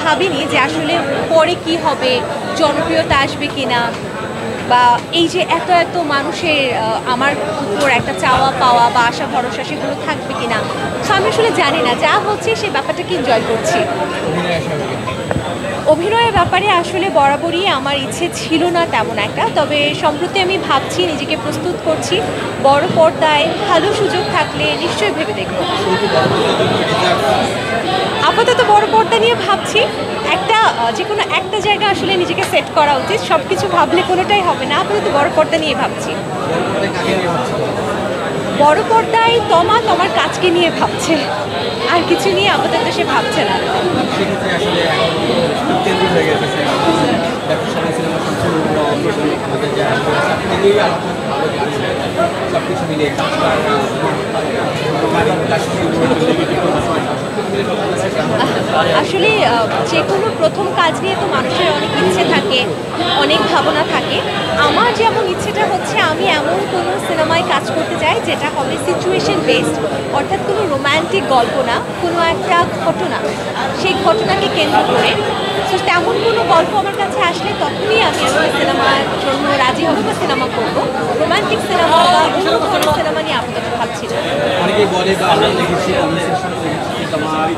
ভাবিনি যে আসলে পরে কি হবে, জনপ্রিয়তা আসবে কিনা, বা এই যে এত এত মানুষের আমার উপর একটা চাওয়া পাওয়া বা আশা ভরসা সেগুলো থাকবে কিনা। তো আমি আসলে জানি না, যা হচ্ছে সেই ব্যাপারটাকে এনজয় করছি। অভিনয়ের ব্যাপারে আসলে বরাবরই আমার ইচ্ছে ছিল না তেমন একটা, তবে সম্প্রতি আমি ভাবছি, নিজেকে প্রস্তুত করছি। বড় পর্দায় ভালো সুযোগ থাকলে নিশ্চয়ই ভেবে দেখব। আপাতত বড় পর্দা নিয়ে ভাবছি। একটা যে কোনো একটা জায়গা আসলে নিজেকে সেট করা উচিত, সব কিছু ভাবলে কোনোটাই হবে না। আপাতত বড় পর্দা নিয়ে ভাবছি। বড় পর্দায় তোমার কাজকে নিয়ে ভাবছে, আর কিছু নিয়ে আপাতত সে ভাবছে না। সবকিছু মিলিয়ে আসলে যে কোনো প্রথম কাজ নিয়ে তো মানুষের অনেক ইচ্ছে থাকে, অনেক ভাবনা থাকে। আমার যেমন ইচ্ছেটা হচ্ছে, আমি এমন কোনো সিনেমায় কাজ করতে চাই যেটা হবে সিচুয়েশন বেসড, অর্থাৎ কোনো রোম্যান্টিক গল্প না, কোনো একটা ঘটনা, সেই ঘটনাকে কেন্দ্র করে। তো তেমন কোনো গল্প আমার কাছে আসলে তখনই আমি আসলে সিনেমার জন্য রাজি হব বা সিনেমা করবো। রোম্যান্টিক সিনেমা বা অন্য ধরনের সিনেমা নিয়ে আপাতত ভাবছি না। অনেকেই বলে বা আমরা দেখেছি তোমার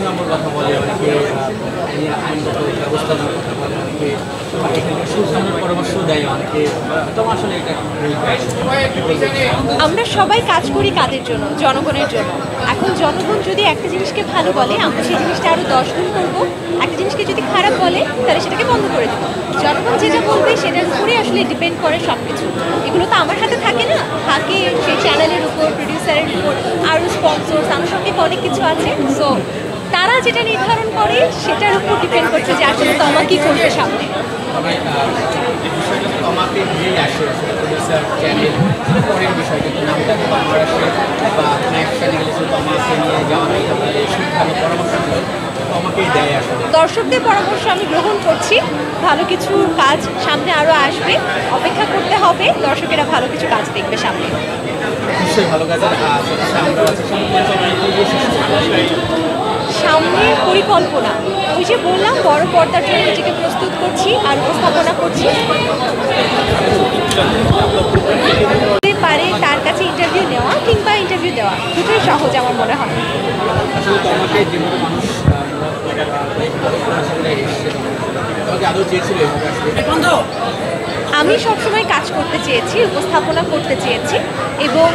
নম্বর কথা বলে অনেকে আইনগত ব্যবস্থা নেওয়ার কথা বলে, অনেকে এখানে সুশাসনের পরামর্শ দেয়, অনেকে তোমার আসলে এটা আমরা সবাই কাজ করি কাদের জন্য? জনগণের জন্য। এখন জনগণ যদি একটা জিনিসকে ভালো বলে, আমরা সেই জিনিসটা আরও 10 গুণ করবো। একটা জিনিসকে যদি খারাপ বলে, তাহলে সেটাকে বন্ধ করে দেবো। জনগণ যেটা বলবে সেটার উপরে আসলে ডিপেন্ড করে সব কিছু। এগুলো তো আমার হাতে থাকে না, থাকে সেই চ্যানেলের উপর, প্রডিউসারের উপর, আরও স্পন্সর্স, আনুষঙ্গিক অনেক কিছু আছে। সো তারা যেটা নির্ধারণ করে সেটার উপর ডিপেন্ড করছে যে আসলে তোমা কী করবে সামনে। তোমাকে নিয়েই আসে প্রডিউসার চ্যানেল পরের বিষয়টা, নামটা তোমার আসে বা চ্যানেল গেলে তোমাকে নিয়ে যাওয়া নেই, আমাদের শিক্ষার পরামর্শগুলো তোমাকেই দেয় আসলে। দর্শকদের পরামর্শ আমি গ্রহণ করছি। ভালো কিছু কাজ সামনে আরও আসবে, অপেক্ষা করতে হবে। দর্শকেরা ভালো কিছু কাজ দেখবে সামনে। নিশ্চয়ই ভালো কাজের সামনের পরিকল্পনা ওই যে বললাম, বড় পর্দার জন্য নিজেকে প্রস্তুত করছি আর উপস্থাপনা করছি। হতে পারে তার কাছে ইন্টারভিউ নেওয়া কিংবা ইন্টারভিউ দেওয়া, দুটোই সহজ আমার মনে হয়। আসলে তোমাকে যেভাবে মানুষ আদৌ চেয়েছিল, আমি সবসময় কাজ করতে চেয়েছি, উপস্থাপনা করতে চেয়েছি এবং